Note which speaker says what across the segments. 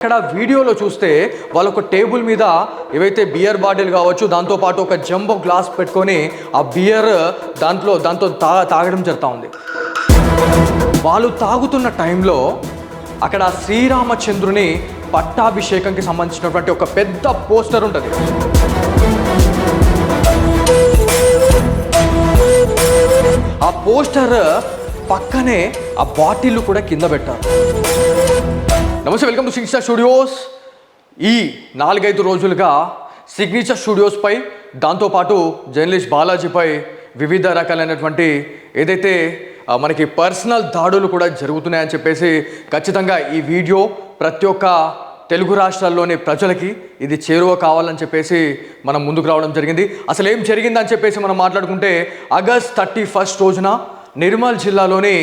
Speaker 1: ఇక్కడ వీడియోలో చూస్తే వాళ్ళు ఒక టేబుల్ మీద ఏవైతే బియర్ బాటిల్ కావచ్చు, దాంతోపాటు ఒక జంబో గ్లాస్ పెట్టుకొని ఆ బియర్ దాంతో తాగడం జరుగుతూ ఉంది. వాళ్ళు తాగుతున్న టైంలో అక్కడ శ్రీరామచంద్రుని పట్టాభిషేకంకి సంబంధించినటువంటి ఒక పెద్ద పోస్టర్ ఉంటుంది. ఆ పోస్టర్ పక్కనే ఆ బాటిల్ కూడా కింద పెట్టారు. నమస్తే, వెల్కమ్ టు సిగ్నేచర్ స్టూడియోస్. ఈ 4-5 రోజులుగా సిగ్నేచర్ స్టూడియోస్పై, దాంతోపాటు జర్నలిస్ట్ బాలాజీపై వివిధ రకాలైనటువంటి ఏదైతే మనకి పర్సనల్ దాడులు కూడా జరుగుతున్నాయని చెప్పేసి ఖచ్చితంగా ఈ వీడియో ప్రతి ఒక్క తెలుగు రాష్ట్రాల్లోని ప్రజలకి ఇది చేరువ కావాలని చెప్పేసి మనం ముందుకు రావడం జరిగింది. అసలు ఏం జరిగిందని చెప్పేసి మనం మాట్లాడుకుంటే, ఆగస్ట్ 31 రోజున నిర్మల్ జిల్లాలోని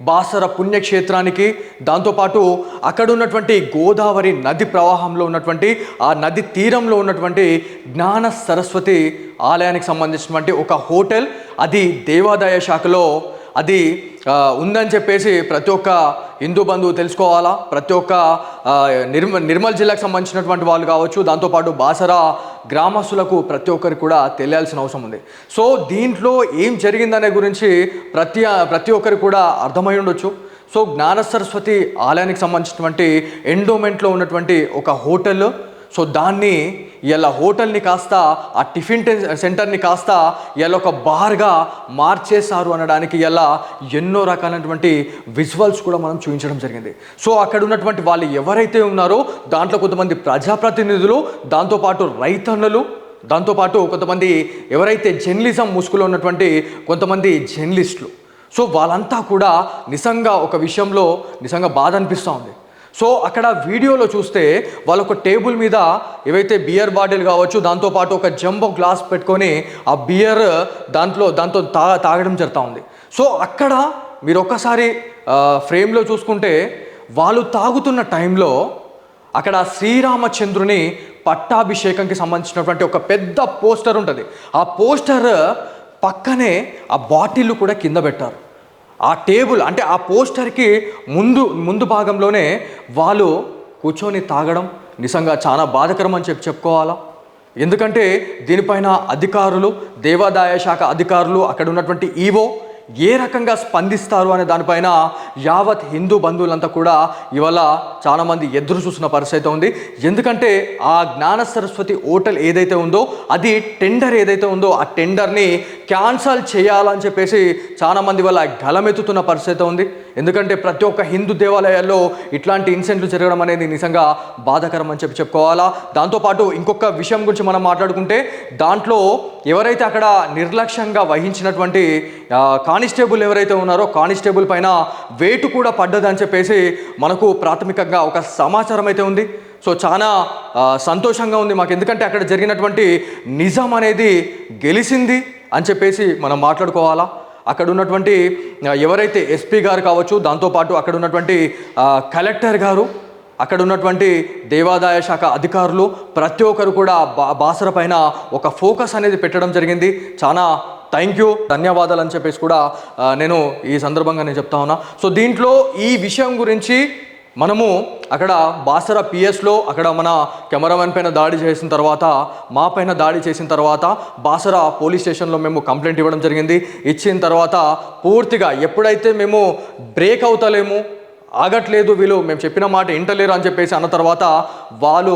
Speaker 1: బాసర పుణ్యక్షేత్రానికి, దాంతోపాటు అక్కడ ఉన్నటువంటి గోదావరి నది ప్రవాహంలో ఉన్నటువంటి ఆ నది తీరంలో ఉన్నటువంటి జ్ఞాన సరస్వతి ఆలయానికి సంబంధించినటువంటి ఒక హోటల్, అది దేవాదాయ శాఖలో అది ఉందని చెప్పేసి ప్రతి ఒక్క హిందూ బంధువు తెలుసుకోవాలా. ప్రతి ఒక్క నిర్మల్ జిల్లాకు సంబంధించినటువంటి వాళ్ళు కావచ్చు, దాంతోపాటు బాసర గ్రామస్తులకు ప్రతి ఒక్కరికి కూడా తెలియాల్సిన అవసరం ఉంది. సో దీంట్లో ఏం జరిగిందనే గురించి ప్రతి ఒక్కరికి కూడా అర్థమై ఉండొచ్చు. సో జ్ఞాన సరస్వతి ఆలయానికి సంబంధించినటువంటి ఎండోమెంట్లో ఉన్నటువంటి ఒక హోటల్, సో దాన్ని ఇలా హోటల్ని కాస్త ఆ టిఫిన్ సెంటర్ని కాస్త ఇలా ఒక బార్గా మార్చేశారు అనడానికి ఇలా ఎన్నో రకాలైనటువంటి విజువల్స్ కూడా మనం చూపించడం జరిగింది. సో అక్కడ ఉన్నటువంటి వాళ్ళు ఎవరైతే ఉన్నారో దాంట్లో కొంతమంది ప్రజాప్రతినిధులు, దాంతోపాటు రైతన్నలు, దాంతోపాటు కొంతమంది ఎవరైతే జర్నలిజం ముసుగులో ఉన్నటువంటి కొంతమంది జర్నలిస్టులు, సో వాళ్ళంతా కూడా నిజంగా ఒక విషయంలో నిజంగా బాధ అనిపిస్తూ ఉంది. సో అక్కడ వీడియోలో చూస్తే వాళ్ళు ఒక టేబుల్ మీద ఏవైతే బియర్ బాటిల్ కావచ్చు, దాంతోపాటు ఒక జంబో గ్లాస్ పెట్టుకొని ఆ బియర్ దాంతో తాగడం జరుగుతూ ఉంది. సో అక్కడ మీరు ఒక్కసారి ఫ్రేమ్లో చూసుకుంటే, వాళ్ళు తాగుతున్న టైంలో అక్కడ శ్రీరామచంద్రుని పట్టాభిషేకంకి సంబంధించినటువంటి ఒక పెద్ద పోస్టర్ ఉంటుంది. ఆ పోస్టర్ పక్కనే ఆ బాటిల్ కూడా కింద పెట్టారు. ఆ టేబుల్ అంటే ఆ పోస్టర్కి ముందు భాగంలోనే వాళ్ళు కూర్చొని తాగడం నిజంగా చాలా బాధాకరం అని చెప్పుకోవాలా. ఎందుకంటే దీనిపైన అధికారులు, దేవాదాయ శాఖ అధికారులు, అక్కడ ఉన్నటువంటి ఈవో ఏ రకంగా స్పందిస్తారు అనే దానిపైన యావత్ హిందూ బంధువులంతా కూడా ఇవాళ చాలామంది ఎదురు చూసిన పరిస్థితి ఉంది. ఎందుకంటే ఆ జ్ఞాన సరస్వతి హోటల్ ఏదైతే ఉందో, అది టెండర్ ఏదైతే ఉందో ఆ టెండర్ని క్యాన్సల్ చేయాలని చెప్పేసి చాలామంది వల్ల గలమెత్తుతున్న పరిస్థితి ఉంది. ఎందుకంటే ప్రతి ఒక్క హిందూ దేవాలయాల్లో ఇట్లాంటి ఇన్సిడెంట్లు జరగడం అనేది నిజంగా బాధాకరం అని చెప్పుకోవాలా. దాంతోపాటు ఇంకొక విషయం గురించి మనం మాట్లాడుకుంటే, దాంట్లో ఎవరైతే అక్కడ నిర్లక్ష్యంగా వహించినటువంటి కానిస్టేబుల్ ఎవరైతే ఉన్నారో కానిస్టేబుల్ పైన వేటు కూడా పడ్డదని చెప్పేసి మనకు ప్రాథమికంగా ఒక సమాచారం అయితే ఉంది. సో చాలా సంతోషంగా ఉంది మాకు, ఎందుకంటే అక్కడ జరిగినటువంటి నిజం అనేది గెలిచింది అని చెప్పేసి మనం మాట్లాడుకోవాలా. అక్కడ ఉన్నటువంటి ఎవరైతే ఎస్పీ గారు కావచ్చు, దాంతోపాటు అక్కడ ఉన్నటువంటి కలెక్టర్ గారు, అక్కడ ఉన్నటువంటి దేవాదాయ శాఖ అధికారులు ప్రతి ఒక్కరు కూడా బాసర పైన ఒక ఫోకస్ అనేది పెట్టడం జరిగింది. చాలా థ్యాంక్ యూ, ధన్యవాదాలు అని చెప్పేసి కూడా నేను ఈ సందర్భంగా నేను చెప్తా ఉన్నా. సో దీంట్లో ఈ విషయం గురించి మనము అక్కడ బాసర పిఎస్లో అక్కడ మన కెమెరామెన్ పైన దాడి చేసిన తర్వాత, మా పైన దాడి చేసిన తర్వాత బాసర పోలీస్ స్టేషన్లో మేము కంప్లైంట్ ఇవ్వడం జరిగింది. ఇచ్చిన తర్వాత పూర్తిగా ఎప్పుడైతే మేము బ్రేక్ అవుతలేము, ఆగట్లేదు, వీళ్ళు మేము చెప్పిన మాట వింటలేరు అని చెప్పేసి అన్న తర్వాత వాళ్ళు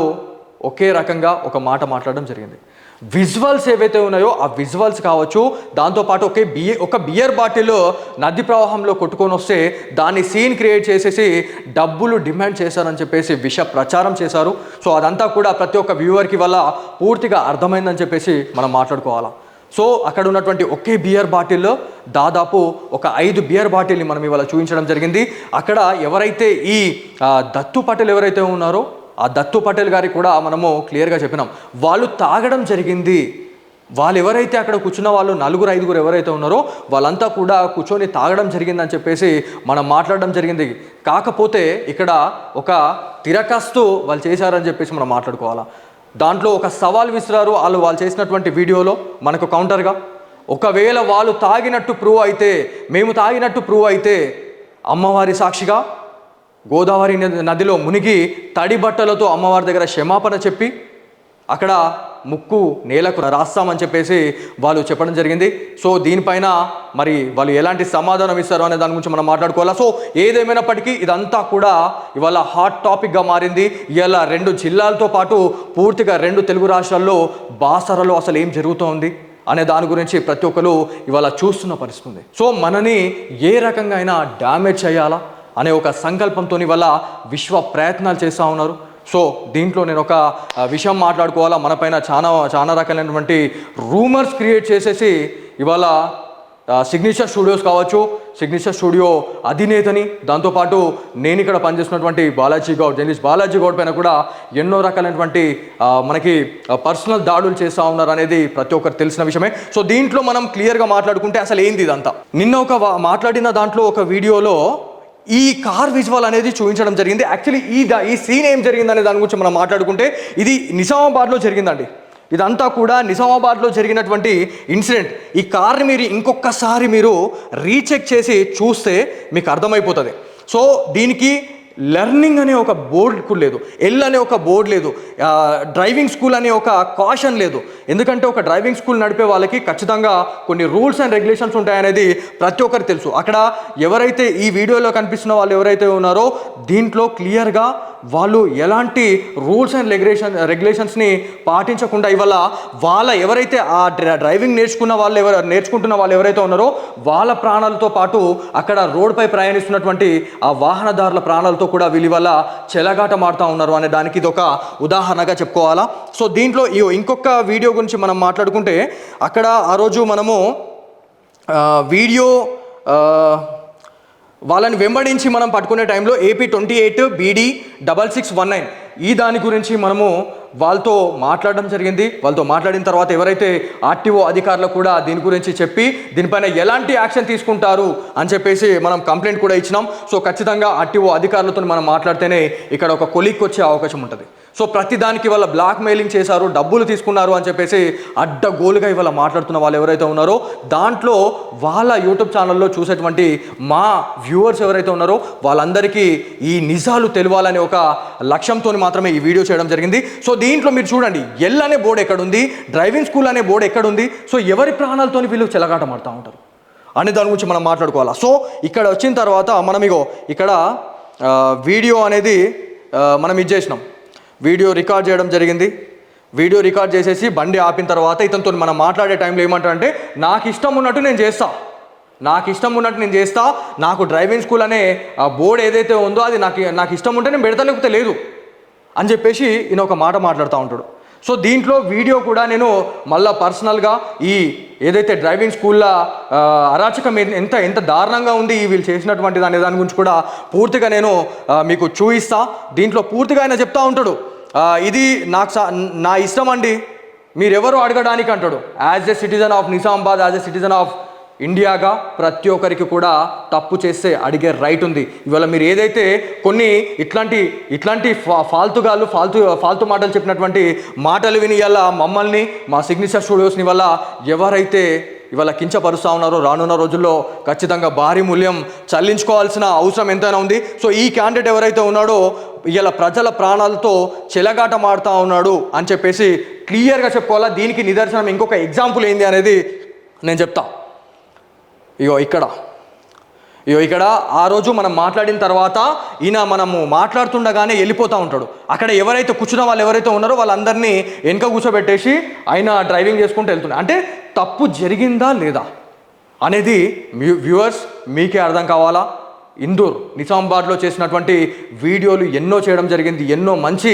Speaker 1: ఒకే రకంగా ఒక మాట మాట్లాడడం జరిగింది. విజువల్స్ ఏవైతే ఉన్నాయో ఆ విజువల్స్ కావచ్చు, దాంతోపాటు ఒక బియర్ బాటిల్ నది ప్రవాహంలో కొట్టుకొని వస్తే దాన్ని సీన్ క్రియేట్ చేసేసి డబ్బులు డిమాండ్ చేశారని చెప్పేసి విష ప్రచారం చేశారు. సో అదంతా కూడా ప్రతి ఒక్క వ్యూవర్కి వల్ల పూర్తిగా అర్థమైందని చెప్పేసి మనం మాట్లాడుకోవాలా. సో అక్కడ ఉన్నటువంటి ఒకే బియర్ బాటిల్ దాదాపు ఒక 5 బియర్ బాటిల్ని మనం ఇవాళ చూపించడం జరిగింది. అక్కడ ఎవరైతే ఈ దత్తు పటేల్ ఎవరైతే ఉన్నారో ఆ దత్తు పటేల్ గారికి కూడా మనము క్లియర్గా చెప్పినాం, వాళ్ళు తాగడం జరిగింది. వాళ్ళు ఎవరైతే అక్కడ కూర్చున్న వాళ్ళు 4-5 ఎవరైతే ఉన్నారో వాళ్ళంతా కూడా కూర్చొని తాగడం జరిగిందని చెప్పేసి మనం మాట్లాడడం జరిగింది. కాకపోతే ఇక్కడ ఒక తిరకాస్తు వాళ్ళు చేశారని చెప్పేసి మనం మాట్లాడుకోవాలా. దాంట్లో ఒక సవాల్ విసిరారు వాళ్ళు చేసినటువంటి వీడియోలో మనకు కౌంటర్గా, ఒకవేళ వాళ్ళు తాగినట్టు ప్రూవ్ అయితే, మేము తాగినట్టు ప్రూవ్ అయితే అమ్మవారి సాక్షిగా గోదావరి నదిలో మునిగి తడి బట్టలతో అమ్మవారి దగ్గర క్షమాపణ చెప్పి అక్కడ ముక్కు నేలకు రాస్తామని చెప్పేసి వాళ్ళు చెప్పడం జరిగింది. సో దీనిపైన మరి వాళ్ళు ఎలాంటి సమాధానం ఇస్తారో అనే దాని గురించి మనం మాట్లాడుకోవాలా. సో ఏదేమైనప్పటికీ ఇదంతా కూడా ఇవాళ హాట్ టాపిక్గా మారింది. ఇవాళ 2 జిల్లాలతో పాటు పూర్తిగా 2 తెలుగు రాష్ట్రాల్లో బాసరలో అసలు ఏం జరుగుతోంది అనే దాని గురించి ప్రతి ఒక్కరు ఇవాళ చూస్తున్న పరిస్థితి ఉంది. సో మనని ఏ రకంగా అయినా డ్యామేజ్ చేయాలా అనే ఒక సంకల్పంతో ఇవాళ విశ్వ ప్రయత్నాలు చేస్తూ ఉన్నారు. సో దీంట్లో నేను ఒక విషయం మాట్లాడుకోవాలా. మనపైన చాలా రకాలైనటువంటి రూమర్స్ క్రియేట్ చేసేసి ఇవాళ సిగ్నేచర్ స్టూడియోస్ కావచ్చు, సిగ్నేచర్ స్టూడియో అధినేతని, దాంతోపాటు నేను ఇక్కడ పనిచేస్తున్నటువంటి జర్నలిస్ట్ బాలాజీ గౌడ్ పైన కూడా ఎన్నో రకాలైనటువంటి మనకి పర్సనల్ దాడులు చేస్తూ ఉన్నారు అనేది ప్రతి ఒక్కరు తెలిసిన విషయమే. సో దీంట్లో మనం క్లియర్గా మాట్లాడుకుంటే అసలు ఏంది ఇదంతా. నిన్న మాట్లాడిన దాంట్లో ఒక వీడియోలో ఈ కార్ విజువల్ అనేది చూపించడం జరిగింది. యాక్చువల్లీ ఈ సీన్ ఏం జరిగింది అనే దాని గురించి మనం మాట్లాడుకుంటే ఇది నిజామాబాద్లో జరిగిందండి. ఇదంతా కూడా నిజామాబాద్లో జరిగినటువంటి ఇన్సిడెంట్. ఈ కార్ని మీరు ఇంకొకసారి మీరు రీచెక్ చేసి చూస్తే మీకు అర్థమైపోతుంది. సో దీనికి లెర్నింగ్ అనే ఒక బోర్డు లేదు, అనే ఒక బోర్డు లేదు, డ్రైవింగ్ స్కూల్ అనే ఒక కాషన్ లేదు. ఎందుకంటే ఒక డ్రైవింగ్ స్కూల్ నడిపే వాళ్ళకి ఖచ్చితంగా కొన్ని రూల్స్ అండ్ రెగ్యులేషన్స్ ఉంటాయనేది ప్రతి ఒక్కరికి తెలుసు. అక్కడ ఎవరైతే ఈ వీడియోలో కనిపిస్తున్న వాళ్ళు ఎవరైతే ఉన్నారో దీంట్లో క్లియర్గా వాళ్ళు ఎలాంటి రూల్స్ అండ్ రెగ్యులేషన్స్ని పాటించకుండా ఇవాళ వాళ్ళ ఎవరైతే ఆ డ్రైవింగ్ నేర్చుకుంటున్న వాళ్ళు ఎవరైతే ఉన్నారో వాళ్ళ ప్రాణాలతో పాటు అక్కడ రోడ్డుపై ప్రయాణిస్తున్నటువంటి ఆ వాహనదారుల ప్రాణాలతో కూడా వీళ్ళు వల్ల చెలగాట మాడుతూ ఉన్నారు అనే దానికి ఇది ఒక ఉదాహరణగా చెప్పుకోవాలా. సో దీంట్లో ఇంకొక వీడియో గురించి మనం మాట్లాడుకుంటే అక్కడ ఆ రోజు మనము వీడియో వాళ్ళని వెంబడించి మనం పట్టుకునే టైంలో AP 28 BD 6619 ఈ దాని గురించి మనము వాళ్ళతో మాట్లాడడం జరిగింది. వాళ్ళతో మాట్లాడిన తర్వాత ఎవరైతే RTO అధికారులు కూడా దీని గురించి చెప్పి దీనిపైన ఎలాంటి యాక్షన్ తీసుకుంటారు అని చెప్పేసి మనం కంప్లైంట్ కూడా ఇచ్చినాం. సో ఖచ్చితంగా RTO అధికారులతో మనం మాట్లాడితేనే ఇక్కడ ఒక కొలిక్ వచ్చే అవకాశం ఉంటుంది. సో ప్రతిదానికి వాళ్ళ బ్లాక్ మెయిలింగ్ చేశారు, డబ్బులు తీసుకున్నారు అని చెప్పేసి అడ్డగోలుగా ఇవాళ మాట్లాడుతున్న వాళ్ళు ఎవరైతే ఉన్నారో దాంట్లో వాళ్ళ యూట్యూబ్ ఛానల్లో చూసేటువంటి మా వ్యూవర్స్ ఎవరైతే ఉన్నారో వాళ్ళందరికీ ఈ నిజాలు తెలియాలనే ఒక లక్ష్యంతో మాత్రమే ఈ వీడియో చేయడం జరిగింది. సో దీంట్లో మీరు చూడండి అనే బోర్డు ఎక్కడుంది, డ్రైవింగ్ స్కూల్ అనే బోర్డు ఎక్కడుంది. సో ఎవరి ప్రాణాలతో వీళ్ళు చెలగాట మాడుతూ ఉంటారు అనే దాని గురించి మనం మాట్లాడుకోవాలా. సో ఇక్కడ వచ్చిన తర్వాత మనం ఇక్కడ వీడియో అనేది మనం చేసినాం, వీడియో రికార్డ్ చేయడం జరిగింది. వీడియో రికార్డ్ చేసేసి బండి ఆపిన తర్వాత ఇతనితో మనం మాట్లాడే టైంలో ఏమంటారంటే నాకు ఇష్టం ఉన్నట్టు నేను చేస్తా, నాకు డ్రైవింగ్ స్కూల్ అనే బోర్డు ఏదైతే ఉందో అది నాకు ఇష్టం ఉంటే నేను పెడతా, లేకపోతే లేదు అని చెప్పేసి ఈయన ఒక మాట మాట్లాడుతూ ఉంటాడు. సో దీంట్లో వీడియో కూడా నేను మళ్ళీ పర్సనల్గా ఈ ఏదైతే డ్రైవింగ్ స్కూల్లో అరాచకం ఎంత దారుణంగా ఉంది వీళ్ళు చేసినటువంటిది అనే దాని గురించి కూడా పూర్తిగా నేను మీకు చూపిస్తా. దీంట్లో పూర్తిగా ఆయన చెప్తా ఉంటాడు, ఇది నా ఇష్టం అండి, మీరెవరు అడగడానికి అంటాడు. As a citizen of Nizamabad, as a citizen of ఇండియాగా ప్రతి ఒక్కరికి కూడా తప్పు చేస్తే అడిగే రైట్ ఉంది. ఇవాళ మీరు ఏదైతే కొన్ని ఇట్లాంటి ఫాల్తు మాటలు చెప్పినటువంటి మాటలు విని ఇవాళ మమ్మల్ని మా సిగ్నేచర్ స్టూడియోస్ని వల్ల ఎవరైతే ఇవాళ కించపరుస్తూ ఉన్నారో రానున్న రోజుల్లో ఖచ్చితంగా భారీ మూల్యం చెల్లించుకోవాల్సిన అవసరం ఎంతైనా ఉంది. సో ఈ క్యాండిడేట్ ఎవరైతే ఉన్నాడో ఇవాళ ప్రజల ప్రాణాలతో చెలగాట మాడుతూ ఉన్నాడు అని చెప్పేసి క్లియర్గా చెప్పుకోవాలా. దీనికి నిదర్శనం ఇంకొక ఎగ్జాంపుల్ ఏంది అనేది నేను చెప్తా. ఇక్కడ ఆ రోజు మనం మాట్లాడిన తర్వాత ఈయన మనము మాట్లాడుతుండగానే వెళ్ళిపోతూ ఉంటాడు. అక్కడ ఎవరైతే కూర్చున్న వాళ్ళు ఎవరైతే ఉన్నారో వాళ్ళందరినీ వెనక కూర్చోబెట్టేసి ఆయన డ్రైవింగ్ చేసుకుంటూ వెళ్తున్నాడు. అంటే తప్పు జరిగిందా లేదా అనేది వ్యూవర్స్ మీకే అర్థం కావాలా. ఇందూర్ నిజామాబాద్లో చేసినటువంటి వీడియోలు ఎన్నో చేయడం జరిగింది, ఎన్నో మంచి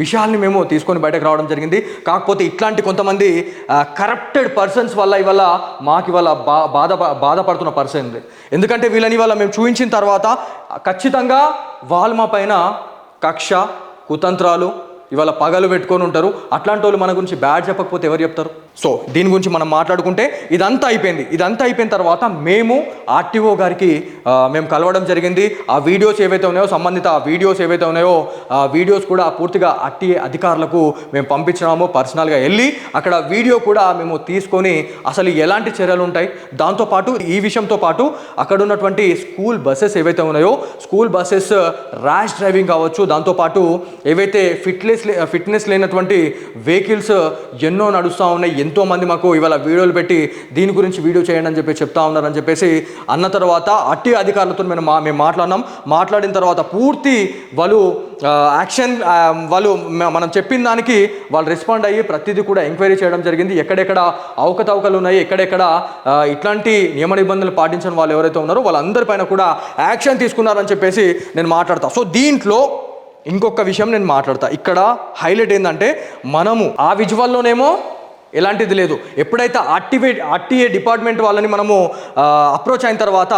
Speaker 1: విషయాల్ని మేము తీసుకొని బయటకు రావడం జరిగింది. కాకపోతే ఇట్లాంటి కొంతమంది కరప్టెడ్ పర్సన్స్ వల్ల ఇవాళ మాకు ఇవాళ బాధపడుతున్న పర్సన్. ఎందుకంటే వీళ్ళని ఇవాళ మేము చూపించిన తర్వాత ఖచ్చితంగా వాళ్ళు మా పైన కక్ష కుతంత్రాలు ఇవాళ పగలు పెట్టుకొని ఉంటారు. అట్లాంటి వాళ్ళు మన గురించి బ్యాడ్ చెప్పకపోతే ఎవరు చెప్తారు? సో దీని గురించి మనం మాట్లాడుకుంటే ఇదంతా అయిపోయిన తర్వాత మేము ఆర్టీఓ గారికి మేము కలవడం జరిగింది. ఆ వీడియోస్ ఏవైతే ఉన్నాయో సంబంధిత వీడియోస్ ఏవైతే ఉన్నాయో ఆ వీడియోస్ కూడా పూర్తిగా ఆర్టీఏ అధికారులకు మేము పంపించినాము. పర్సనల్గా వెళ్ళి అక్కడ వీడియో కూడా మేము తీసుకొని అసలు ఎలాంటి చర్యలు ఉంటాయి, దాంతోపాటు ఈ విషయంతో పాటు అక్కడ ఉన్నటువంటి స్కూల్ బస్సెస్ ఏవైతే ఉన్నాయో స్కూల్ బస్సెస్ ర్యాష్ డ్రైవింగ్ కావచ్చు, దాంతోపాటు ఏవైతే ఫిట్నెస్ లేనటువంటి వెహికల్స్ ఎన్నో నడుస్తూ ఉన్నాయి. ఎంతోమంది మాకు ఇవాళ వీడియోలు పెట్టి దీని గురించి వీడియో చేయండి అని చెప్పి చెప్తా ఉన్నారని చెప్పేసి అన్న తర్వాత ఆర్టీఏ అధికారులతో మేము మాట్లాడిన తర్వాత పూర్తి వాళ్ళు యాక్షన్ వాళ్ళు మనం చెప్పిన దానికి వాళ్ళు రెస్పాండ్ అయ్యి ప్రతిదీ కూడా ఎంక్వైరీ చేయడం జరిగింది. ఎక్కడెక్కడ అవకతవకలు ఉన్నాయి, ఎక్కడెక్కడ ఇట్లాంటి నియమ నిబంధనలు పాటించిన వాళ్ళు ఎవరైతే ఉన్నారో వాళ్ళందరిపైన కూడా యాక్షన్ తీసుకున్నారని చెప్పేసి నేను మాట్లాడతా. సో దీంట్లో ఇంకొక విషయం నేను మాట్లాడతా. ఇక్కడ హైలైట్ ఏంటంటే మనము ఆ విజువల్లోనేమో ఎలాంటిది లేదు. ఎప్పుడైతే ఆర్టీఏ డిపార్ట్మెంట్ వాళ్ళని మనము అప్రోచ్ అయిన తర్వాత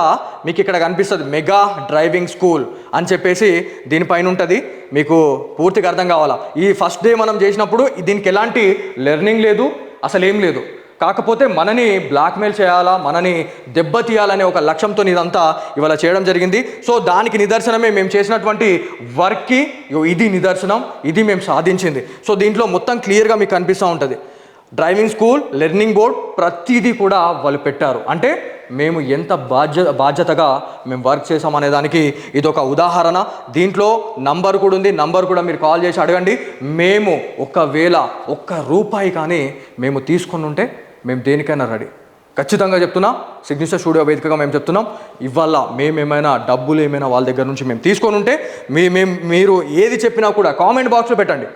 Speaker 1: మీకు ఇక్కడ కనిపిస్తుంది మెగా డ్రైవింగ్ స్కూల్ అని చెప్పేసి దీనిపైన ఉంటుంది. మీకు పూర్తిగా అర్థం కావాలా. ఈ ఫస్ట్ డే మనం చేసినప్పుడు దీనికి ఎలాంటి లెర్నింగ్ లేదు, అసలు ఏం లేదు. కాకపోతే మనని బ్లాక్మెయిల్ చేయాలా, మనని దెబ్బతీయాలనే ఒక లక్ష్యంతో ఇదంతా ఇవాళ చేయడం జరిగింది. సో దానికి నిదర్శనమే మేము చేసినటువంటి వర్క్కి ఇది నిదర్శనం, ఇది మేము సాధించింది. సో దీంట్లో మొత్తం క్లియర్గా మీకు కనిపిస్తూ ఉంటుంది. డ్రైవింగ్ స్కూల్, లెర్నింగ్ బోర్డ్ ప్రతిదీ కూడా వాళ్ళు పెట్టారు. అంటే మేము ఎంత బాధ్యతగా మేము వర్క్ చేసామనే దానికి ఇదొక ఉదాహరణ. దీంట్లో నంబర్ కూడా ఉంది, నంబర్ కూడా మీరు కాల్ చేసి అడగండి. మేము ఒకవేళ ₹1 కానీ మేము తీసుకొని ఉంటే మేము దేనికైనా రెడీ. ఖచ్చితంగా చెప్తున్నా, సిగ్నేచర్ స్టూడియో వేదికగా మేము చెప్తున్నాం. ఇవాళ మేమేమైనా డబ్బులు ఏమైనా వాళ్ళ దగ్గర నుంచి మేము తీసుకొని ఉంటే మీరు ఏది చెప్పినా కూడా కామెంట్ బాక్స్లో పెట్టండి.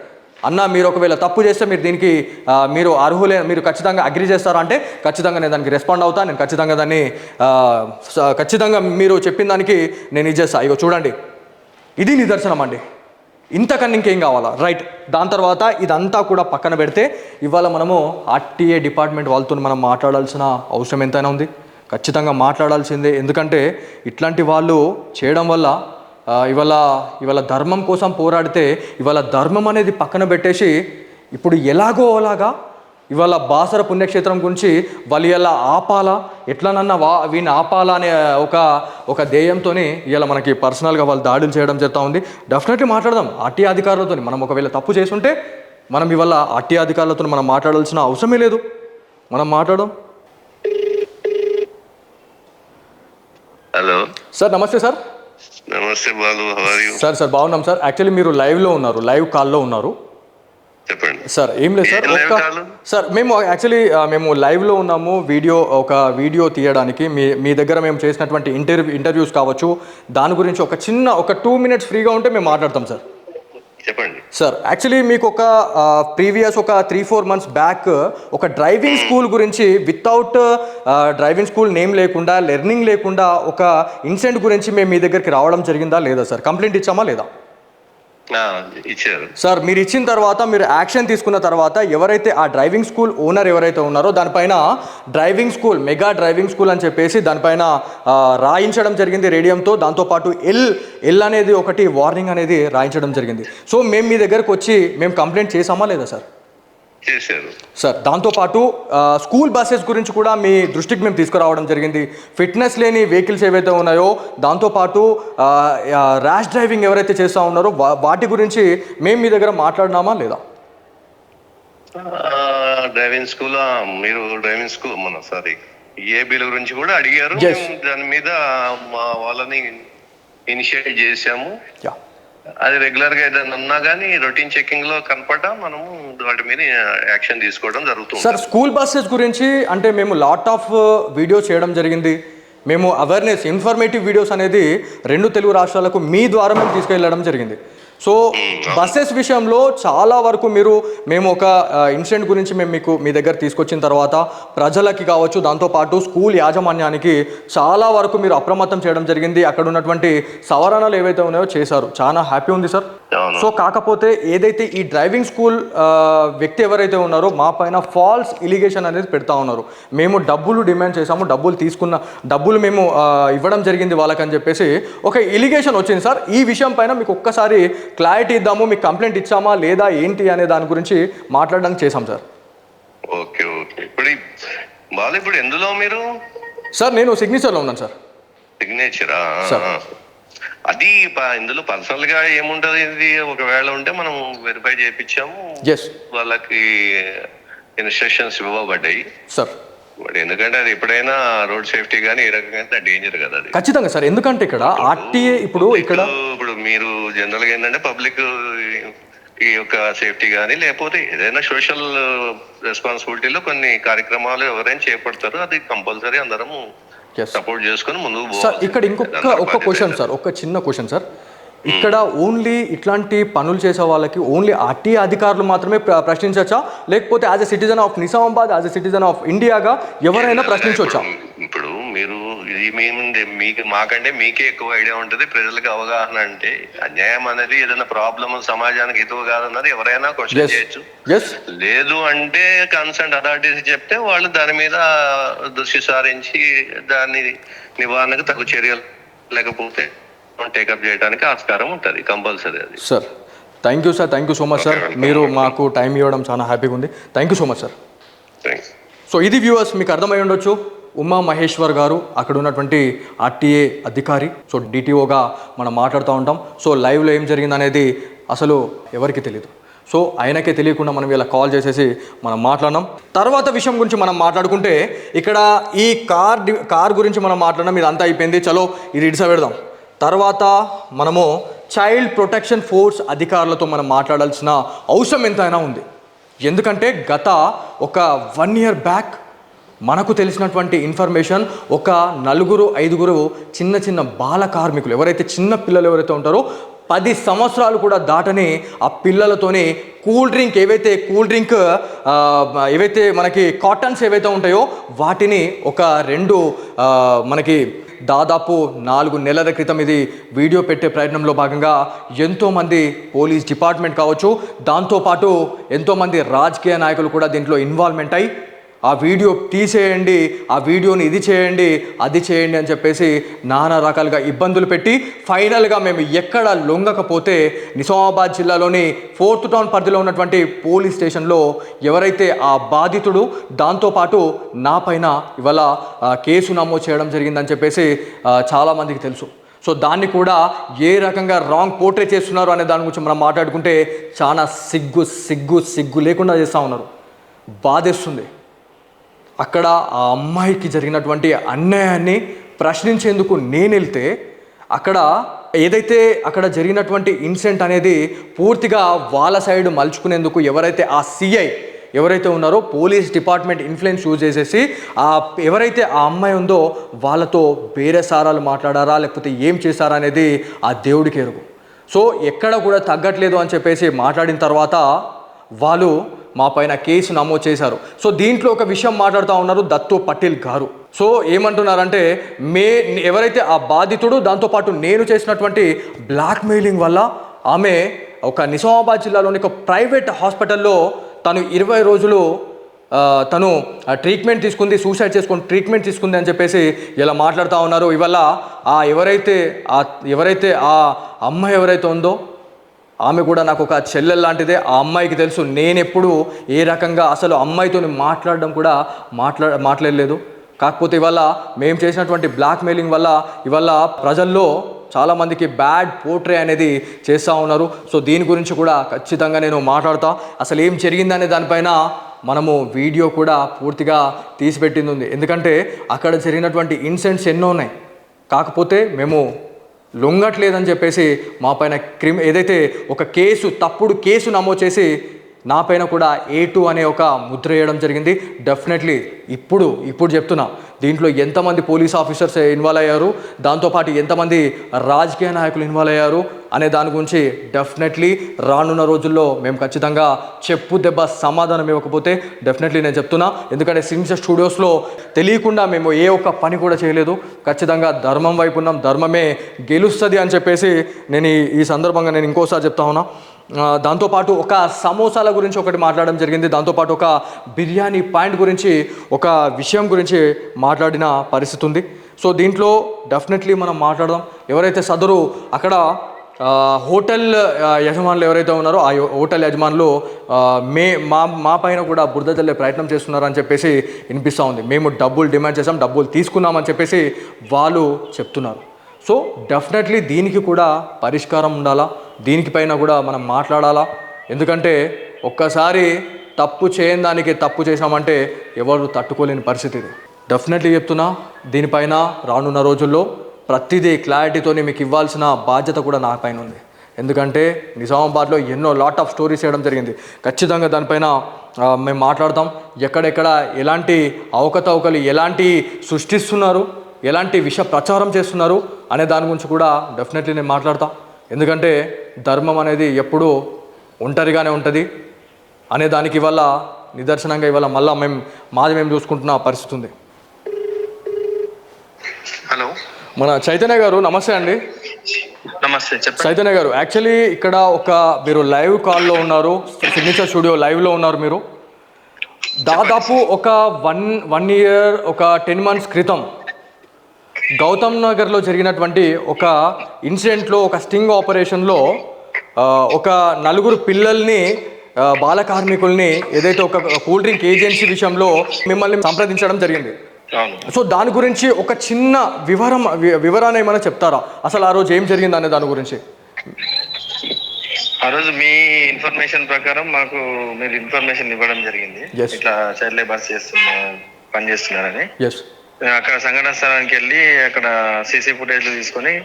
Speaker 1: అన్న మీరు ఒకవేళ తప్పు చేస్తే మీరు దీనికి మీరు అర్హులే, మీరు ఖచ్చితంగా అగ్రి చేస్తారా అంటే ఖచ్చితంగా నేను దానికి రెస్పాండ్ అవుతా. నేను ఖచ్చితంగా దాన్ని ఖచ్చితంగా మీరు చెప్పిన దానికి నేను ఇచ్చేస్తా. ఇగో చూడండి, ఇది నిదర్శనం అండి. ఇంతకన్నా ఇంకేం కావాలా? రైట్. దాని తర్వాత ఇదంతా కూడా పక్కన పెడితే ఇవాళ మనము ఆర్టీఏ డిపార్ట్మెంట్ వాళ్ళతో మనం మాట్లాడాల్సిన అవసరం ఎంతైనా ఉంది. ఖచ్చితంగా మాట్లాడాల్సిందే. ఎందుకంటే ఇట్లాంటి వాళ్ళు చేయడం వల్ల ఇవాళ ధర్మం కోసం పోరాడితే ఇవాళ ధర్మం అనేది పక్కన పెట్టేసి ఇప్పుడు ఎలాగో అలాగా ఇవాళ బాసర పుణ్యక్షేత్రం గురించి వాళ్ళు ఇలా ఆపాలా, ఎట్లనన్నా వీని ఆపాలా అనే ఒక ధ్యేయంతో ఇలా మనకి పర్సనల్గా వాళ్ళు దాడులు చేయడం జరుగుతూ ఉంది. డెఫినెట్లీ మాట్లాడదాం ఆర్టీఏ అధికారులతో. మనం ఒకవేళ తప్పు చేసుంటే మనం ఇవాళ ఆర్టీఏ అధికారులతో మనం మాట్లాడాల్సిన అవసరమే లేదు. మనం మాట్లాడదాం.
Speaker 2: హలో
Speaker 1: సార్, నమస్తే సార్.
Speaker 2: నమస్తే Balu, how are you?
Speaker 1: Sir బాగున్నాం సార్. యాక్చువల్లీ మీరు లైవ్ కాల్లో ఉన్నారు.
Speaker 2: చెప్పండి
Speaker 1: సార్. ఏం లేదు సార్, సార్ మేము లైవ్లో ఉన్నాము. వీడియో తీయడానికి మీ దగ్గర మేము చేసినటువంటి ఇంటర్వ్యూస్ కావచ్చు, దాని గురించి ఒక 2 minutes ఫ్రీగా ఉంటే మేము మాట్లాడతాం సార్.
Speaker 2: చెప్పండి
Speaker 1: సార్. యాక్చువల్లీ మీకు ఒక ప్రీవియస్ 3-4 months బ్యాక్ ఒక డ్రైవింగ్ స్కూల్ గురించి వితౌట్ డ్రైవింగ్ స్కూల్ నేమ్ లేకుండా, లెర్నింగ్ లేకుండా ఒక ఇన్సిడెంట్ గురించి మేము మీ దగ్గరికి రావడం జరిగిందా లేదా సార్? కంప్లైంట్ ఇచ్చామా లేదా?
Speaker 2: ఇచ్చారు
Speaker 1: సార్. మీరు ఇచ్చిన తర్వాత మీరు యాక్షన్ తీసుకున్న తర్వాత ఎవరైతే ఆ డ్రైవింగ్ స్కూల్ ఓనర్ ఎవరైతే ఉన్నారో దానిపైన driving school, mega driving school అని చెప్పేసి దానిపైన రాయించడం జరిగింది రేడియంతో. దాంతోపాటు ఎల్ అనేది ఒకటి వార్నింగ్ అనేది రాయించడం జరిగింది. సో మేము మీ దగ్గరకు వచ్చి మేము కంప్లైంట్ చేసామా లేదా సార్?
Speaker 2: చేశారు
Speaker 1: సార్. దాంతోపాటు స్కూల్ బస్సెస్ గురించి కూడా మీ దృష్టికి మేము తీసుకురావడం జరిగింది. ఫిట్నెస్ లేని వెహికల్స్ ఏవైతే ఉన్నాయో, దాంతోపాటు ర్యాష్ డ్రైవింగ్ ఎవరైతే చేస్తూ ఉన్నారో వాటి గురించి మేము మీ దగ్గర మాట్లాడినామా లేదా?
Speaker 2: డ్రైవింగ్ స్కూల్ ఏబీల గురించి కూడా అడిగారు. దాని మీద వాళ్ళని ఇనిషియేట్ చేశాము. అది రెగ్యులర్ గా ఏదైనా ఉన్నా కానీ రొటీన్ చెకింగ్ లో కనపడ్డా మనము వాటి మీద యాక్షన్ తీసుకోవడం జరుగుతుంది.
Speaker 1: సార్, స్కూల్ బస్సెస్ గురించి అంటే మేము లాట్ ఆఫ్ వీడియోస్ చేయడం జరిగింది. మేము అవేర్నెస్, ఇన్ఫర్మేటివ్ వీడియోస్ అనేది 2 తెలుగు రాష్ట్రాలకు మీ ద్వారా మేము తీసుకెళ్ళడం జరిగింది. సో బస్సెస్ విషయంలో చాలా వరకు మేము ఒక ఇన్సిడెంట్ గురించి మేము మీ దగ్గర తీసుకొచ్చిన తర్వాత ప్రజలకి కావచ్చు, దాంతోపాటు స్కూల్ యాజమాన్యానికి చాలా వరకు మీరు అప్రమత్తం చేయడం జరిగింది. అక్కడ ఉన్నటువంటి సవరణలు ఏవైతే ఉన్నాయో చేశారు. చాలా హ్యాపీ ఉంది సార్. సో కాకపోతే ఏదైతే ఈ డ్రైవింగ్ స్కూల్ వ్యక్తి ఎవరైతే ఉన్నారో మా పైన ఫాల్స్ ఇలిగేషన్ అనేది పెడతా ఉన్నారు. మేము డబ్బులు డిమాండ్ చేసాము, డబ్బులు మేము ఇవ్వడం జరిగింది వాళ్ళకని చెప్పేసి ఒక ఇలిగేషన్ వచ్చింది సార్. ఈ విషయం పైన మీకు ఒక్కసారి క్లారిటీ ఇద్దాము, మీకు కంప్లైంట్ ఇచ్చామా లేదా ఏంటి అనే దాని గురించి మాట్లాడడానికి చేశాం సార్.
Speaker 2: Okay okay. ఇప్పుడు ఎందులో మీరు?
Speaker 1: సార్ నేను సిగ్నేచర్లో ఉన్నాను సార్.
Speaker 2: సిగ్నేచరా? అది ఇందులో పర్సనల్ గా ఏముంటది, ఇది ఒకవేళ ఉంటే మనం వెరిఫై చేయించాము, వాళ్ళకి ఇన్స్ట్రక్షన్స్ ఇవ్వబడ్డాయి సార్. ఎందుకంటే అది ఎప్పుడైనా రోడ్ సేఫ్టీ కానీ ఏ రకంగా డేంజర్ కదా అది.
Speaker 1: ఖచ్చితంగా సార్, ఎందుకంటే ఇక్కడ ఆర్టీఏ ఇప్పుడు
Speaker 2: మీరు జనరల్ గా ఏంటంటే పబ్లిక్ ఈ యొక్క సేఫ్టీ కానీ లేకపోతే ఏదైనా సోషల్ రెస్పాన్సిబిలిటీలో కొన్ని కార్యక్రమాలు ఎవరైనా చేపడతారో అది కంపల్సరీ అందరము సపోర్ట్ చేసుకుని ముందుకు
Speaker 1: సార్. ఇక్కడ ఒక్క క్వశ్చన్ సార్, ఒక చిన్న క్వశ్చన్ సార్. ఇక్కడ ఓన్లీ ఇట్లాంటి పనులు చేసే వాళ్ళకి ఓన్లీ ఆర్టీఏ అధికారులు మాత్రమే ప్రశ్నించవచ్చా, లేకపోతే as a citizen of Nizamabad, as a citizen of ఇండియాగా ఎవరైనా ప్రశ్నించవచ్చా?
Speaker 2: ఇప్పుడు మీరు మీకు మాకంటే మీకే ఎక్కువ ఐడియా ఉంటుంది. ప్రజలకు అవగాహన అంటే అన్యాయం అనేది ఏదైనా ప్రాబ్లమ్ సమాజానికి హితవు కాదన్నది ఎవరైనా క్వశ్చన్ చేయొచ్చు. లేదు అంటే కన్సర్న్ అథారిటీస్ చెప్తే వాళ్ళు దాని మీద దృష్టి సారించి దాని నివారణకు తగు చర్యలు లేకపోతే టేకప్ చేయడానికి ఆస్కారం ఉంటుంది కంపల్సరీ అది.
Speaker 1: Sir thank you sir, thank you so much sir. మీరు మాకు టైం ఇవ్వడం చాలా హ్యాపీగా ఉంది. Thank you so much sir. So ఇది వ్యూవర్స్, మీకు అర్థమై ఉండొచ్చు, ఉమా మహేశ్వర్ గారు అక్కడ ఉన్నటువంటి ఆర్టీఏ అధికారి. సో డిటిఓగా మనం మాట్లాడుతూ ఉంటాం. సో లైవ్లో ఏం జరిగింది అనేది అసలు ఎవరికి తెలియదు. సో ఆయనకే తెలియకుండా మనం ఇలా కాల్ చేసేసి మనం మాట్లాడినాం. తర్వాత విషయం గురించి మనం మాట్లాడుకుంటే ఇక్కడ ఈ కార్ గురించి మనం మాట్లాడడం, ఇది అంతా అయిపోయింది, చలో ఇది ఇడిస పెడదాం. తర్వాత మనము చైల్డ్ ప్రొటెక్షన్ ఫోర్స్ అధికారులతో మనం మాట్లాడాల్సిన అవసరం ఎంతైనా ఉంది. ఎందుకంటే గత ఒక 1 year బ్యాక్ మనకు తెలిసినటువంటి ఇన్ఫర్మేషన్, ఒక 4-5 చిన్న బాల కార్మికులు, ఎవరైతే చిన్న పిల్లలు ఎవరైతే ఉంటారో 10 సంవత్సరాలు కూడా దాటని ఆ పిల్లలతోని కూల్ డ్రింక్ ఏవైతే మనకి కాటన్స్ ఏవైతే ఉంటాయో వాటిని ఒక 2 మనకి దాదాపు 4 నెలల క్రితం ఇది వీడియో పెట్టే ప్రయత్నంలో భాగంగా ఎంతోమంది పోలీస్ డిపార్ట్మెంట్ కావచ్చు, దాంతోపాటు ఎంతోమంది రాజకీయ నాయకులు కూడా దీంట్లో ఇన్వాల్వ్మెంట్ అయ్యి ఆ వీడియో తీసేయండి, ఆ వీడియోని ఇది చేయండి అది చేయండి అని చెప్పేసి నానా రకాలుగా ఇబ్బందులు పెట్టి ఫైనల్గా మేము ఎక్కడ లొంగకపోతే నిజామాబాద్ జిల్లాలోని 4th టౌన్ పరిధిలో ఉన్నటువంటి పోలీస్ స్టేషన్లో ఎవరైతే ఆ బాధితుడు, దాంతోపాటు నా పైన ఇవాళ కేసు నమోదు చేయడం జరిగిందని చెప్పేసి చాలామందికి తెలుసు. సో దాన్ని కూడా ఏ రకంగా రాంగ్ పోర్ట్రే చేస్తున్నారు అనే దాని గురించి మనం మాట్లాడుకుంటే చాలా సిగ్గు లేకుండా చేస్తూ ఉన్నారు. బాధేస్తుంది. అక్కడ ఆ అమ్మాయికి జరిగినటువంటి అన్యాయాన్ని ప్రశ్నించేందుకు నేను వెళ్తే అక్కడ జరిగినటువంటి ఇన్సిడెంట్ అనేది పూర్తిగా వాళ్ళ సైడ్ మలుచుకునేందుకు ఎవరైతే ఆ సిఐ ఎవరైతే ఉన్నారో పోలీస్ డిపార్ట్మెంట్ ఇన్ఫ్లుయెన్స్ యూజ్ చేసేసి ఎవరైతే ఆ అమ్మాయి ఉందో వాళ్ళతో వేరే సారాలు మాట్లాడారా లేకపోతే ఏం చేశారా అనేది ఆ దేవుడికి ఎరుగు. సో ఎక్కడ కూడా తగ్గట్లేదు అని చెప్పేసి మాట్లాడిన తర్వాత వాళ్ళు మా పైన కేసు నమోదు చేశారు. సో దీంట్లో ఒక విషయం మాట్లాడుతూ ఉన్నారు దత్తు పటేల్ గారు. సో ఏమంటున్నారంటే ఎవరైతే ఆ బాధితుడు, దాంతోపాటు నేను చేసినటువంటి బ్లాక్మెయిలింగ్ వల్ల ఆమె ఒక నిజామాబాద్ జిల్లాలోని ఒక ప్రైవేట్ హాస్పిటల్లో తను 20 రోజులు తను ట్రీట్మెంట్ తీసుకుంది, సూసైడ్ చేసుకొని ట్రీట్మెంట్ తీసుకుంది అని చెప్పేసి ఇలా మాట్లాడుతూ ఉన్నారు. ఇవాళ ఎవరైతే ఆ అమ్మాయి ఎవరైతే ఉందో ఆమె కూడా నాకు ఒక చెల్లెలు లాంటిదే. ఆ అమ్మాయికి తెలుసు నేను ఎప్పుడు ఏ రకంగా అసలు అమ్మాయితో మాట్లాడడం కూడా మాట్లాడలేదు. కాకపోతే ఇవాళ మేము చేసినటువంటి బ్లాక్మెయిలింగ్ వల్ల ఇవాళ ప్రజల్లో చాలామందికి బ్యాడ్ పోర్ట్రే అనేది చేస్తూ ఉన్నారు. సో దీని గురించి కూడా ఖచ్చితంగా నేను మాట్లాడతా. అసలు ఏం జరిగిందనే దానిపైన మనము వీడియో కూడా పూర్తిగా తీసిపెట్టింది ఉంది. ఎందుకంటే అక్కడ జరిగినటువంటి ఇన్సిడెంట్స్ ఎన్నో ఉన్నాయి. కాకపోతే మేము లొంగట్లేదని చెప్పేసి మా పైన ఏదైతే ఒక తప్పుడు కేసు నమోదు చేసి నా పైన కూడా A2 అనే ఒక ముద్ర వేయడం జరిగింది. డెఫినెట్లీ ఇప్పుడు చెప్తున్నా, దీంట్లో ఎంతమంది పోలీస్ ఆఫీసర్స్ ఇన్వాల్వ్ అయ్యారు, దాంతోపాటు ఎంతమంది రాజకీయ నాయకులు ఇన్వాల్వ్ అయ్యారు అనే దాని గురించి డెఫినెట్లీ రానున్న రోజుల్లో మేము ఖచ్చితంగా సమాధానం ఇవ్వకపోతే డెఫినెట్లీ నేను చెప్తున్నా. ఎందుకంటే సిగ్నేచర్ స్టూడియోస్లో తెలియకుండా మేము ఏ ఒక్క పని కూడా చేయలేదు. ఖచ్చితంగా ధర్మం వైపు ఉన్నాం, ధర్మమే గెలుస్తుంది అని చెప్పేసి నేను ఈ సందర్భంగా నేను ఇంకోసారి చెప్తా ఉన్నా. దాంతోపాటు ఒక సమోసాల గురించి ఒకటి మాట్లాడడం జరిగింది. దాంతోపాటు ఒక బిర్యానీ పాయింట్ గురించి ఒక విషయం గురించి మాట్లాడిన పరిస్థితి ఉంది. సో దీంట్లో డెఫినెట్లీ మనం మాట్లాడదాం. ఎవరైతే సదరు అక్కడ హోటల్ యజమానులు ఎవరైతే ఉన్నారో ఆ హోటల్ యజమానులు మా పైన కూడా బురద చల్లే ప్రయత్నం చేస్తున్నారని చెప్పేసి వినిపిస్తూ ఉంది. మేము డబ్బులు డిమాండ్ చేసాం, డబ్బులు తీసుకున్నామని చెప్పేసి వాళ్ళు చెప్తున్నారు. సో డెఫినెట్లీ దీనికి కూడా పరిష్కారం ఉండాలా, దీనిపైన కూడా మనం మాట్లాడాలా. ఎందుకంటే ఒక్కసారి తప్పు చేయని దానికి తప్పు చేసామంటే ఎవరు తట్టుకోలేని పరిస్థితి ఇది. డెఫినెట్లీ చెప్తున్నా, దీనిపైన రానున్న రోజుల్లో ప్రతిదీ క్లారిటీతోనే మీకు ఇవ్వాల్సిన బాధ్యత కూడా నా పైన ఉంది. ఎందుకంటే నిజామాబాద్లో ఎన్నో లాట్ ఆఫ్ స్టోరీస్ చేయడం జరిగింది. ఖచ్చితంగా దానిపైన మేము మాట్లాడతాం. ఎక్కడెక్కడ ఎలాంటి అవకతవకలు ఎలాంటి సృష్టిస్తున్నారు, ఎలాంటి విష ప్రచారం చేస్తున్నారు అనే దాని గురించి కూడా డెఫినెట్లీ నేను మాట్లాడతాం. ఎందుకంటే ధర్మం అనేది ఎప్పుడూ ఒంటరిగానే ఉంటుంది అనే దానికి ఇవాళ నిదర్శనంగా ఇవాళ మళ్ళీ మేము చూసుకుంటున్న పరిస్థితి ఉంది.
Speaker 2: హలో,
Speaker 1: మన చైతన్య గారు నమస్తే అండి.
Speaker 2: నమస్తే, చెప్పండి.
Speaker 1: చైతన్య గారు, యాక్చువల్లీ ఇక్కడ మీరు లైవ్ కాల్లో ఉన్నారు, సిగ్నేచర్ స్టూడియో లైవ్లో ఉన్నారు. మీరు దాదాపు ఒక వన్ ఇయర్ 10 months క్రితం గౌతమ్ నగర్లో జరిగినటువంటి ఒక ఇన్సిడెంట్లో, ఒక స్టింగ్ ఆపరేషన్లో ఒక 4 పిల్లల్ని బాల కార్మికుల్ని ఏదైతే ఒక కూల్ డ్రింక్ ఏజెన్సీ విషయంలో మిమ్మల్ని సంప్రదించడం జరిగింది. సో దాని గురించి ఒక చిన్న వివరాన్ని ఏమైనా చెప్తారా? అసలు ఆ రోజు ఏం జరిగింది అనే దాని గురించి.
Speaker 2: ఆ రోజు మీ ఇన్ఫర్మేషన్ ప్రకారం మాకు మీరు ఇన్ఫర్మేషన్ ఇవ్వడం జరిగింది, ఇట్లా చైల్డ్ లేబర్స్ పని చేస్తున్నారని. అక్కడ సంఘటన స్థలానికి వెళ్ళి అక్కడ సీసీ ఫుటేజ్ తీసుకొని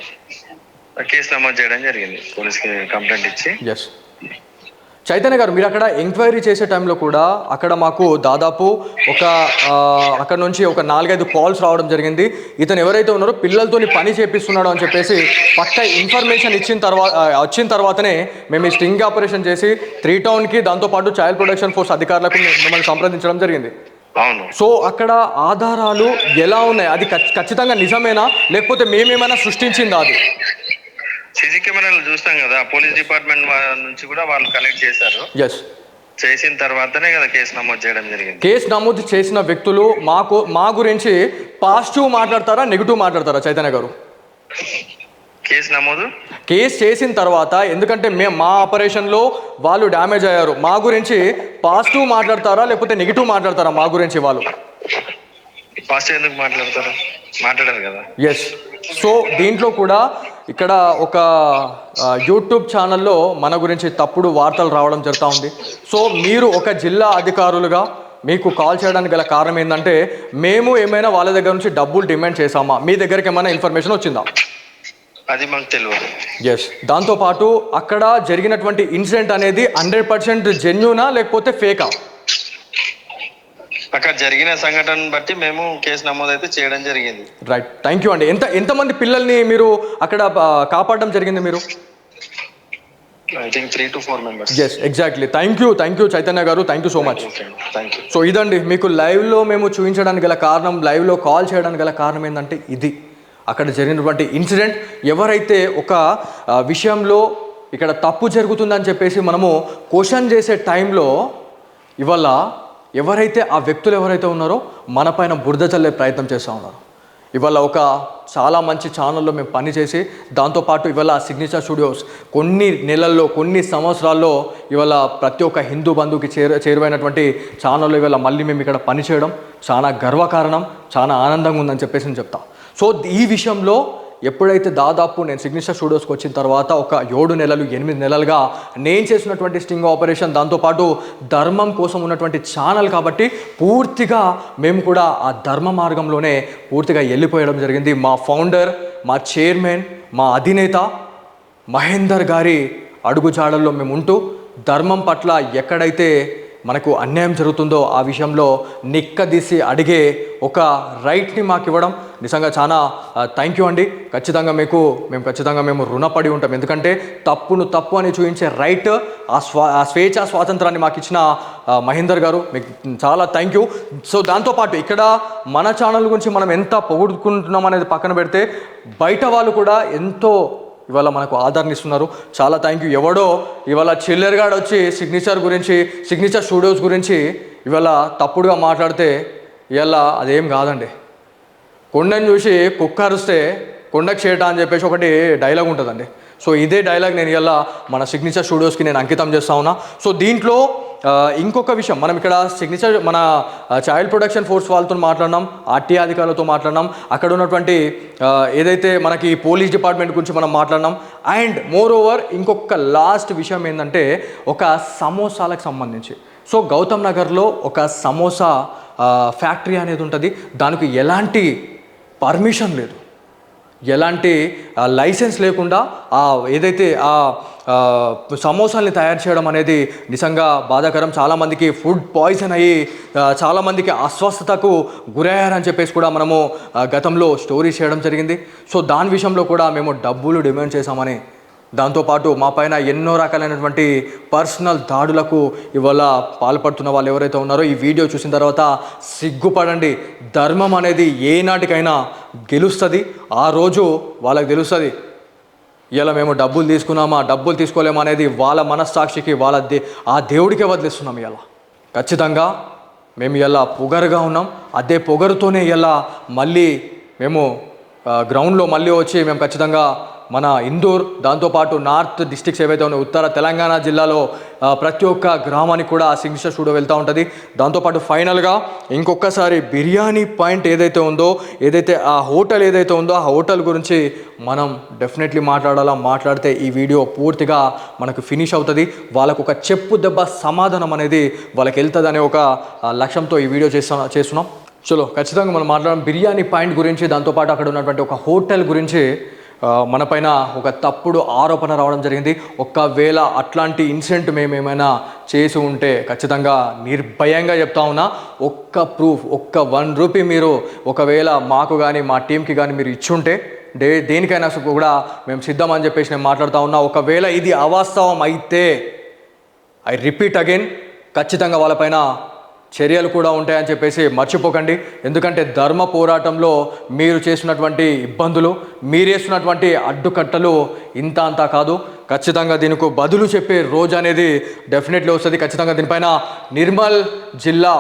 Speaker 2: కేసు నమోదు చేయడం జరిగింది, పోలీస్కి కంప్లైంట్ ఇచ్చి.
Speaker 1: చైతన్య గారు, మీరు అక్కడ ఎంక్వైరీ చేసే టైంలో కూడా అక్కడ మాకు దాదాపు అక్కడ నుంచి ఒక 4-5 కాల్స్ రావడం జరిగింది. ఇతను ఎవరైతే ఉన్నారో పిల్లలతోని పని చేపిస్తున్నాడు అని చెప్పేసి పక్క ఇన్ఫర్మేషన్ వచ్చిన తర్వాతనే మేము ఈ స్టింగ్ ఆపరేషన్ చేసి 3 Townకి దాంతోపాటు చైల్డ్ ప్రొటెక్షన్ ఫోర్స్ అధికారులకు మిమ్మల్ని సంప్రదించడం జరిగింది. సో అక్కడ ఆధారాలు ఎలా ఉన్నాయి? అది ఖచ్చితంగా నిజమేనా, లేకపోతే మేమేమైనా సృష్టించిందా? అది
Speaker 2: సీసీ కెమెరాలు చూస్తాం కదా, పోలీస్ డిపార్ట్మెంట్ నుంచి కూడా వాళ్ళు కలెక్ట్ చేశారు. చేసిన తర్వాతనే కదా కేసు నమోదు చేయడం జరిగింది.
Speaker 1: కేసు నమోదు చేసిన వ్యక్తులు మా గురించి పాజిటివ్ మాట్లాడతారా, నెగిటివ్ మాట్లాడతారా చైతన్య గారు? కేసు చేసిన తర్వాత, ఎందుకంటే మా ఆపరేషన్లో వాళ్ళు డ్యామేజ్ అయ్యారు, మా గురించి పాజిటివ్ మాట్లాడతారా లేకపోతే నెగిటివ్ మాట్లాడతారా? మా గురించి వాళ్ళు
Speaker 2: పాజిటివ్ ఎందుకు మాట్లాడారు కదా.
Speaker 1: సో దీంట్లో కూడా ఇక్కడ ఒక యూట్యూబ్ ఛానల్లో మన గురించి తప్పుడు వార్తలు రావడం జరుగుతూ ఉంది. సో మీరు ఒక జిల్లా అధికారులుగా మీకు కాల్ చేయడానికి గల కారణం ఏంటంటే, మేము ఏమైనా వాళ్ళ దగ్గర నుంచి డబ్బులు డిమాండ్ చేసామా? మీ దగ్గరికి ఏమైనా ఇన్ఫర్మేషన్ వచ్చిందా?
Speaker 2: అది మాకు తెలియదు.
Speaker 1: దాంతోపాటు అక్కడ జరిగినటువంటి ఇన్సిడెంట్ అనేది 100% జెన్యూనా లేకపోతే ఫేకా?
Speaker 2: అక్కడ జరిగిన సంఘటన బట్టి మేము కేసు నమోదైతే చేయడం జరిగింది.
Speaker 1: రైట్, థ్యాంక్ యూ అండి. ఎంతమంది పిల్లల్ని మీరు అక్కడ కాపాడడం జరిగింది మీరు?
Speaker 2: I think 3 to 4 members.
Speaker 1: Exactly. Thank you Chaitanya గారు, thank you so much. So ఇదండి మీకు లైవ్లో మేము చూపించడానికి గల కారణం, లైవ్లో కాల్ చేయడానికి గల కారణం ఏంటంటే ఇది అక్కడ జరిగినటువంటి ఇన్సిడెంట్. ఎవరైతే ఒక విషయంలో ఇక్కడ తప్పు జరుగుతుందని చెప్పేసి మనము క్వశ్చన్ చేసే టైంలో ఇవాళ ఎవరైతే ఆ వ్యక్తులు ఎవరైతే ఉన్నారో మన పైన బురద చల్లే ప్రయత్నం చేస్తూ ఉన్నారు. ఇవాళ ఒక చాలా మంచి ఛానల్లో మేము పనిచేసి దాంతోపాటు ఇవాళ సిగ్నేచర్ స్టూడియోస్ కొన్ని నెలల్లో, కొన్ని సంవత్సరాల్లో ఇవాళ ప్రతి ఒక్క హిందూ బంధువుకి చేరువైనటువంటి ఛానల్లో ఇవాళ మళ్ళీ మేము ఇక్కడ పనిచేయడం చాలా గర్వకారణం, చాలా ఆనందంగా ఉందని చెప్పేసి నేను చెప్తాను. సో ఈ విషయంలో ఎప్పుడైతే దాదాపు నేను సిగ్నేచర్ స్టూడియోస్కి వచ్చిన తర్వాత ఒక 7 నెలలు 8 నెలలుగా నేను చేసినటువంటి స్టింగ్ ఆపరేషన్, దాంతోపాటు ధర్మం కోసం ఉన్నటువంటి ఛానల్ కాబట్టి పూర్తిగా మేము కూడా ఆ ధర్మ మార్గంలోనే పూర్తిగా వెళ్ళిపోయడం జరిగింది. మా ఫౌండర్, మా చైర్మన్, మా అధినేత మహేందర్ గారి అడుగుజాడల్లో మేము ఉంటూ ధర్మం పట్ల ఎక్కడైతే మనకు అన్యాయం జరుగుతుందో ఆ విషయంలో నిక్కదీసి అడిగే ఒక రైట్ని మాకు ఇవ్వడం నిజంగా చాలా థ్యాంక్ యూ అండి. ఖచ్చితంగా మేము రుణపడి ఉంటాం. ఎందుకంటే తప్పును తప్పు అని చూపించే రైట్, ఆ స్వేచ్ఛ స్వాతంత్రాన్ని మాకు ఇచ్చిన మహేందర్ గారు, మీకు చాలా థ్యాంక్ యూ. సో దాంతోపాటు ఇక్కడ మన ఛానల్ గురించి మనం ఎంత పొగుడుకుంటున్నాం అనేది పక్కన పెడితే బయట వాళ్ళు కూడా ఎంతో ఇవాళ మనకు ఆదరణ ఇస్తున్నారు. చాలా థ్యాంక్ యూ. ఎవడో ఇవాళ చిల్లర్గాడు వచ్చి సిగ్నేచర్ స్టూడియోస్ గురించి ఇవాళ తప్పుడుగా మాట్లాడితే ఇవాళ అదేం కాదండి. కొండని చూసి కుక్క అరిస్తే కొండకు చేట అని చెప్పేసి ఒకటి డైలాగ్ ఉంటుందండి. సో ఇదే డైలాగ్ నేను ఇలా మన సిగ్నేచర్ స్టూడియోస్కి నేను అంకితం చేస్తా ఉన్నా. సో దీంట్లో ఇంకొక విషయం, మనం ఇక్కడ సిగ్నేచర్ మన చైల్డ్ ప్రొటెక్షన్ ఫోర్స్ వాళ్ళతో మాట్లాడినాం, ఆర్టీ అధికారులతో మాట్లాడినాం, అక్కడ ఉన్నటువంటి ఏదైతే మనకి పోలీస్ డిపార్ట్మెంట్ గురించి మనం మాట్లాడినాం. అండ్ మోర్ ఓవర్ ఇంకొక లాస్ట్ విషయం ఏంటంటే ఒక సమోసాలకు సంబంధించి. సో గౌతమ్ నగర్లో ఒక సమోసా ఫ్యాక్టరీ అనేది ఉంటుంది. దానికి ఎలాంటి పర్మిషన్ లేదు, ఎలాంటి లైసెన్స్ లేకుండా ఏదైతే సమోసాల్ని తయారు చేయడం అనేది నిజంగా బాధాకరం. చాలామందికి ఫుడ్ పాయిజన్ అయ్యి చాలామందికి అస్వస్థతకు గురయ్యారని చెప్పేసి కూడా మనము గతంలో స్టోరీ చేయడం జరిగింది. సో దాని విషయంలో కూడా మేము డబ్బులు డిమాండ్ చేశామని, దాంతోపాటు మా పైన ఎన్నో రకాలైనటువంటి పర్సనల్ దాడులకు ఇవాళ పాల్పడుతున్న వాళ్ళు ఎవరైతే ఉన్నారో ఈ వీడియో చూసిన తర్వాత సిగ్గుపడండి. ధర్మం అనేది ఏనాటికైనా గెలుస్తుంది. ఆ రోజు వాళ్ళకి తెలుస్తుంది ఇలా మేము డబ్బులు తీసుకున్నామా డబ్బులు తీసుకోలేమా అనేది వాళ్ళ మనస్సాక్షికి ఆ దేవుడికే వదిలేస్తున్నాం. ఇలా ఖచ్చితంగా మేము ఇలా పొగరుగా ఉన్నాం. అదే పొగరుతోనే ఇలా మళ్ళీ మేము గ్రౌండ్లో మళ్ళీ వచ్చి మేము ఖచ్చితంగా మన ఇందూర్, దాంతోపాటు నార్త్ డిస్ట్రిక్ట్స్ ఏవైతే ఉన్నాయో ఉత్తర తెలంగాణ జిల్లాలో ప్రతి ఒక్క గ్రామానికి కూడా సిగ్నేచర్ స్టూడియో వెళ్తూ ఉంటుంది. దాంతోపాటు ఫైనల్గా ఇంకొకసారి బిర్యానీ పాయింట్ ఏదైతే ఉందో, ఏదైతే ఆ హోటల్ ఏదైతే ఉందో ఆ హోటల్ గురించి మనం డెఫినెట్లీ మాట్లాడాలా. మాట్లాడితే ఈ వీడియో పూర్తిగా మనకు ఫినిష్ అవుతుంది. వాళ్ళకు ఒక చెప్పు దెబ్బ సమాధానం అనేది వాళ్ళకి వెళ్తుంది అనే ఒక లక్ష్యంతో ఈ వీడియో చేస్తున్నాం. చలో ఖచ్చితంగా మనం మాట్లాడడం బిర్యానీ పాయింట్ గురించి, దాంతోపాటు అక్కడ ఉన్నటువంటి ఒక హోటల్ గురించి మన పైన ఒక తప్పుడు ఆరోపణ రావడం జరిగింది. ఒకవేళ అట్లాంటి ఇన్సిడెంట్ మేము ఏమైనా చేసి ఉంటే ఖచ్చితంగా నిర్భయంగా చెప్తా ఉన్నా, ఒక్క ప్రూఫ్, ఒక్క ₹1 మీరు ఒకవేళ మాకు కానీ మా టీంకి కానీ మీరు ఇచ్చుంటే దేనికైనా కూడా మేము సిద్ధమని చెప్పేసి నేను మాట్లాడుతూ ఉన్నా. ఒకవేళ ఇది అవాస్తవం అయితే ఐ రిపీట్ అగైన్, ఖచ్చితంగా వాళ్ళపైన చర్యలు కూడా ఉంటాయని చెప్పేసి మర్చిపోకండి. ఎందుకంటే ధర్మ పోరాటంలో మీరు చేసినటువంటి ఇబ్బందులు, మీరు వేస్తున్నటువంటి అడ్డుకట్టలు ఇంత అంతా కాదు. ఖచ్చితంగా దీనికి బదులు చెప్పే రోజు అనేది డెఫినెట్లీ వస్తుంది. ఖచ్చితంగా దీనిపైన నిర్మల్ జిల్లా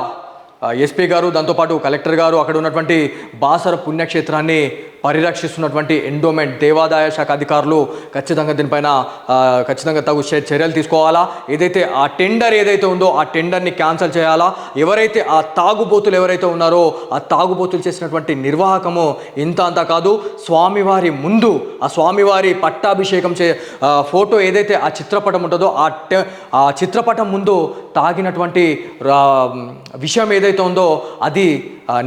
Speaker 1: ఎస్పీ గారు, దాంతోపాటు కలెక్టర్ గారు, అక్కడ ఉన్నటువంటి బాసర పుణ్యక్షేత్రాన్ని పరిరక్షిస్తున్నటువంటి ఎండోమెంట్ దేవాదాయ శాఖ అధికారులు ఖచ్చితంగా దీనిపైన ఖచ్చితంగా తగు చర్యలు తీసుకోవాలా. ఏదైతే ఆ టెండర్ ఏదైతే ఉందో ఆ టెండర్ని క్యాన్సిల్ చేయాలా. ఎవరైతే ఆ తాగుబోతులు ఎవరైతే ఉన్నారో ఆ తాగుబోతులు చేసినటువంటి నిర్వాహకము ఇంత అంతా కాదు. స్వామివారి ముందు ఆ స్వామివారి పట్టాభిషేకం ఫోటో ఏదైతే ఆ చిత్రపటం ఉంటుందో ఆ చిత్రపటం ముందు తాగినటువంటి విషయం ఏదైతే ఉందో అది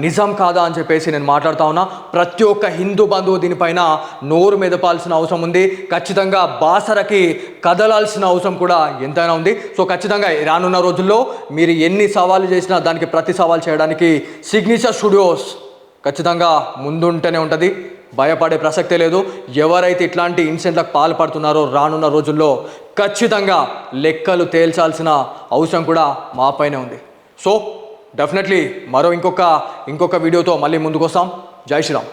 Speaker 1: నిజం కాదా అని చెప్పేసి నేను మాట్లాడుతూ ఉన్నా. ప్రతి ఒక్క హిందూ బంధువు దీనిపైన నోరు మెదపాల్సిన అవసరం ఉంది. ఖచ్చితంగా బాసరకి కదలాల్సిన అవసరం కూడా ఎంతైనా ఉంది. సో ఖచ్చితంగా రానున్న రోజుల్లో మీరు ఎన్ని సవాళ్ళు చేసినా దానికి ప్రతి సవాల్ చేయడానికి సిగ్నేచర్ స్టూడియోస్ ఖచ్చితంగా ముందుంటూనే ఉంటుంది. భయపడే ప్రసక్తే లేదు. ఎవరైతే ఇట్లాంటి ఇన్సిడెంట్లకు పాల్పడుతున్నారో రానున్న రోజుల్లో ఖచ్చితంగా లెక్కలు తేల్చాల్సిన అవసరం కూడా మా పైనే ఉంది. సో డెఫినెట్లీ ఇంకొక వీడియోతో మళ్ళీ ముందుకు వస్తాం. జై శ్రీరామ్.